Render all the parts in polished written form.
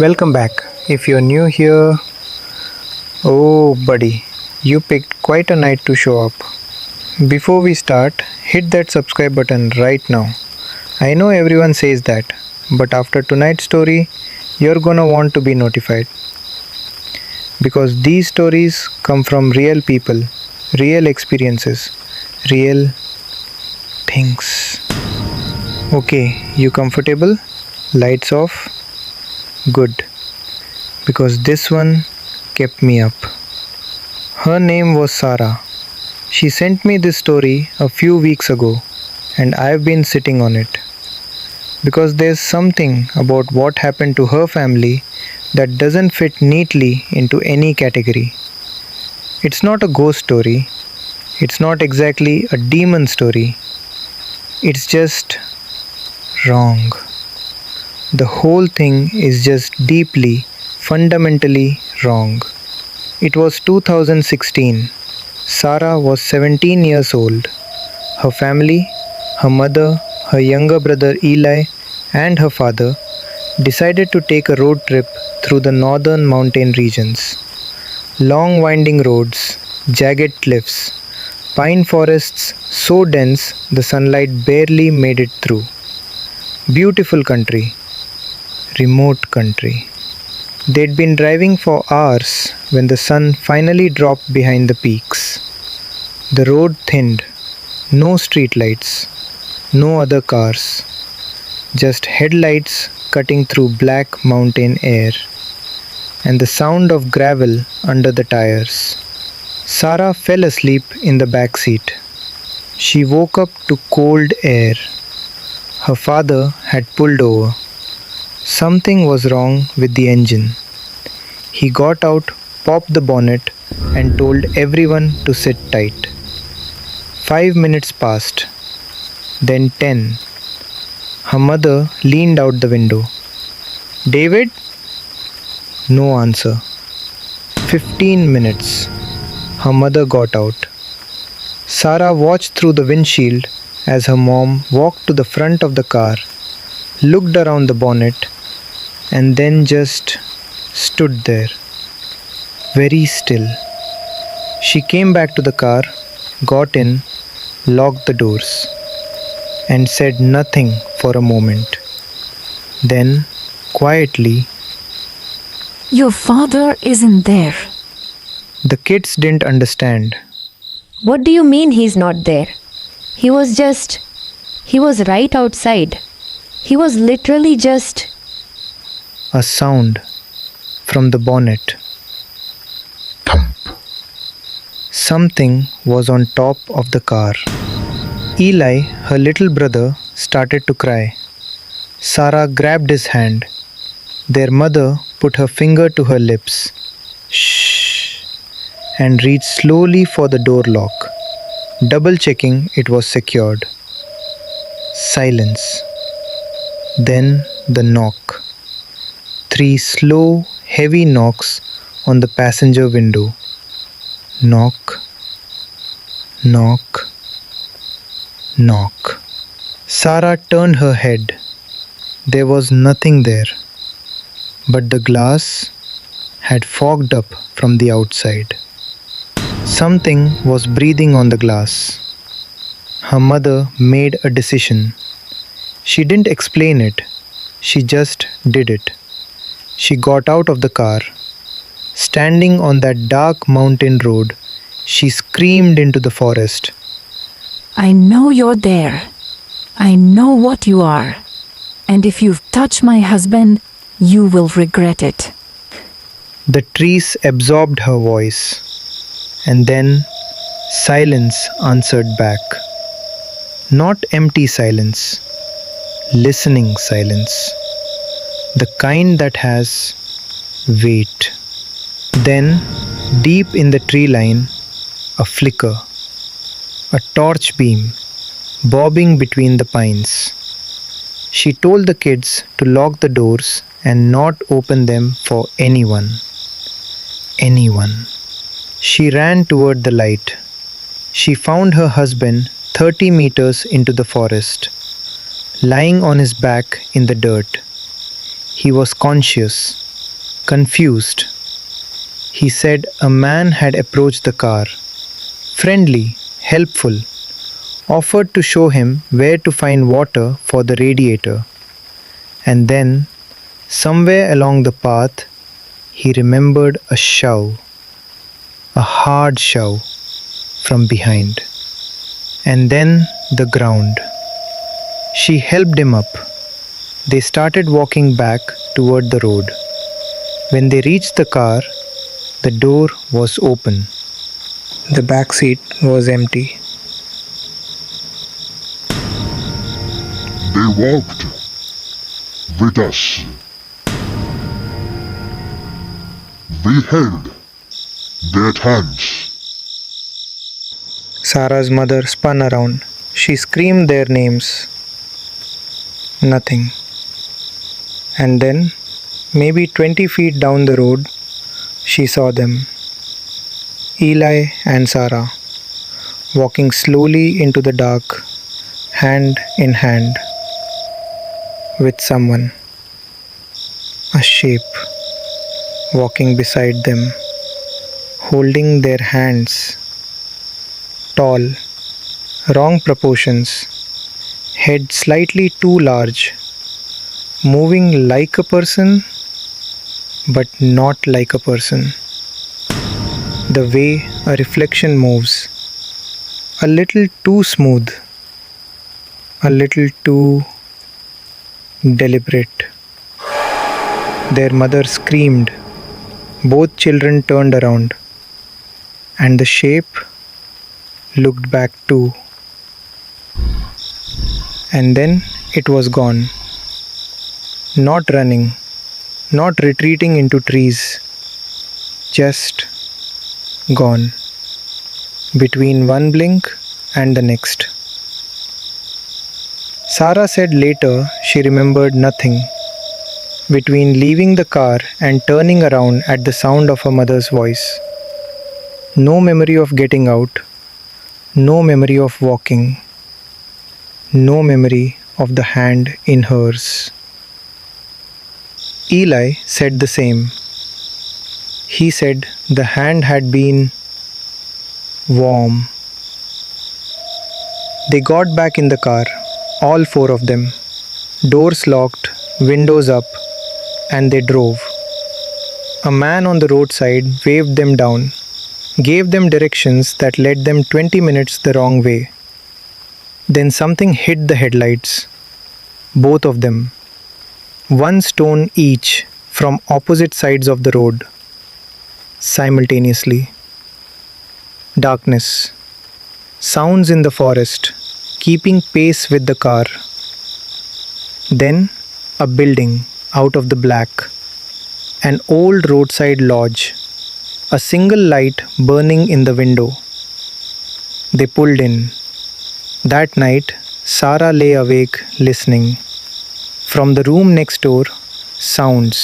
Welcome back. If you're new here, oh buddy, you picked quite a night to show up. Before we start, hit that subscribe button right now. I know everyone says that, but after tonight's story, you're gonna want to be notified. Because these stories come from real people, real experiences, real things. Okay, you comfortable? Lights off? Good, because this one kept me up. Her name was Sarah. She sent me this story a few weeks ago, and I've been sitting on it. Because there's something about what happened to her family that doesn't fit neatly into any category. It's not a ghost story, it's not exactly a demon story, it's just wrong. The whole thing is just deeply, fundamentally wrong. It was 2016. Sarah was 17 years old. Her family, her mother, her younger brother Eli, and her father decided to take a road trip through the northern mountain regions. Long winding roads, jagged cliffs, pine forests so dense the sunlight barely made it through. Beautiful country, remote country. They'd been driving for hours when the sun finally dropped behind the peaks. The road thinned, no streetlights, no other cars, just headlights cutting through black mountain air, and the sound of gravel under the tires. Sarah fell asleep in the back seat. She woke up to cold air. Her father had pulled over. Something was wrong with the engine. He got out, popped the bonnet, and told everyone to sit tight. 5 minutes passed, then 10. Her mother leaned out the window. David? No answer. 15 minutes. Her mother got out. Sarah watched through the windshield as her mom walked to the front of the car, looked around the bonnet, and then just stood there, very still. She came back to the car, got in, locked the doors, and said nothing for a moment. Then, quietly, Your father isn't there. the kids didn't understand. What do you mean he's not there? He was right outside. He was literally just. A sound from the bonnet. Thump. Something was on top of the car. Eli, her little brother, started to cry. Sarah grabbed his hand. Their mother put her finger to her lips. Shh. And reached slowly for the door lock, double checking it was secured. Silence. Then the knock. 3 slow, heavy knocks on the passenger window. Knock, knock, knock. Sarah turned her head. There was nothing there, but the glass had fogged up from the outside. Something was breathing on the glass. Her mother made a decision. She didn't explain it, she just did it. She got out of the car. Standing on that dark mountain road, she screamed into the forest. I know you're there. I know what you are. And if you've touched my husband, you will regret it. The trees absorbed her voice, and then silence answered back. Not empty silence, listening silence. The kind that has weight. Then, deep in the tree line, a flicker, a torch beam, bobbing between the pines. She told the kids to lock the doors and not open them for anyone. Anyone. She ran toward the light. She found her husband 30 meters into the forest, lying on his back in the dirt. He was conscious, Confused, he said a man had approached the car, friendly, helpful, offered to show him where to find water for the radiator. And then, somewhere along the path, he remembered a shove, a hard shove from behind. And then the ground. She helped him up. They started walking back toward the road. When they reached the car, the door was open. The back seat was empty. They walked with us. We held their hands. Sarah's mother spun around. She screamed their names. Nothing. And then, maybe 20 feet down the road, she saw them. Eli and Sarah, walking slowly into the dark, hand in hand, with someone. A shape, walking beside them, holding their hands. Tall, wrong proportions, head slightly too large, moving like a person but not like a person. The way a reflection moves, a little too smooth, a little too deliberate. Their mother screamed. Both children turned around, and the shape looked back too. And then it was gone. Not running, not retreating into trees, just gone. Between one blink and the next. Sarah said later she remembered nothing. Between leaving the car and turning around at the sound of her mother's voice. No memory of getting out. No memory of walking. No memory of the hand in hers. Eli said the same. He said the hand had been warm. They got back in the car, all four of them. Doors locked, windows up, and they drove. A man on the roadside waved them down, gave them directions that led them 20 minutes the wrong way. Then something hit the headlights. Both of them. One stone each from opposite sides of the road. Simultaneously. Darkness. Sounds in the forest, keeping pace with the car. Then a building out of the black. An old roadside lodge. A single light burning in the window. They pulled in. That night, Sarah lay awake listening. From the room next door, sounds.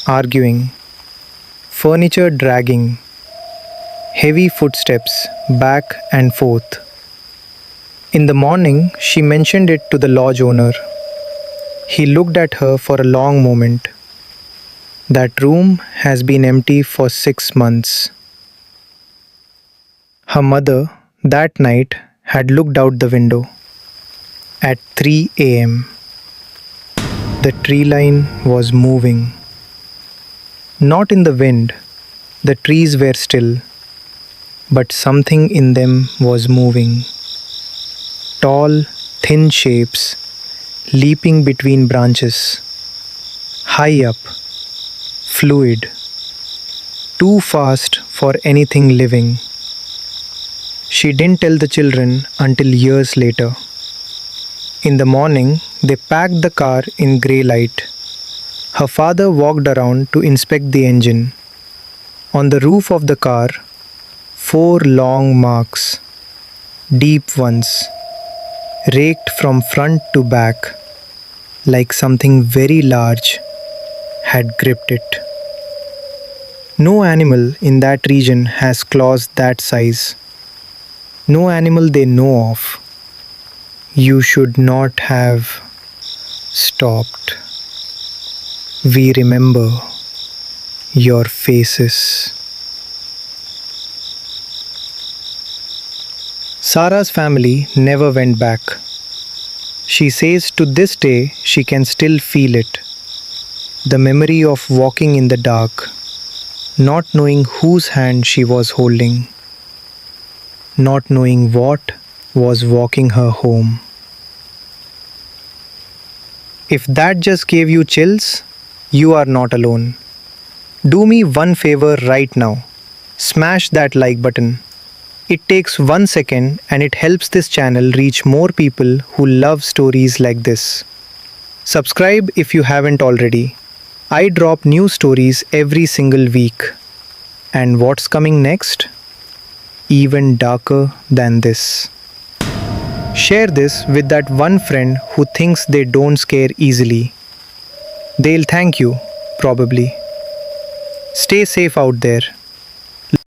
Arguing. Furniture dragging. Heavy footsteps back and forth. In the morning, she mentioned it to the lodge owner. He looked at her for a long moment. That room has been empty for 6 months. Her mother, that night, had looked out the window. At 3 a.m., the tree line was moving. Not in the wind, the trees were still, but something in them was moving. Tall, thin shapes, leaping between branches. High up, fluid, too fast for anything living. She didn't tell the children until years later. In the morning, they packed the car in grey light. Her father walked around to inspect the engine. On the roof of the car, 4 long marks, deep ones, raked from front to back, like something very large had gripped it. No animal in that region has claws that size. No animal they know of. You should not have stopped. We remember. your faces. Sarah's family never went back. She says to this day she can still feel it. The memory of walking in the dark, not knowing whose hand she was holding, not knowing what was walking her home. If that just gave you chills, you are not alone. Do me one favor right now. Smash that like button. It takes 1 second and it helps this channel reach more people who love stories like this. Subscribe if you haven't already. I drop new stories every single week. And what's coming next? Even darker than this. Share this with that one friend who thinks they don't scare easily. They'll thank you, probably. Stay safe out there.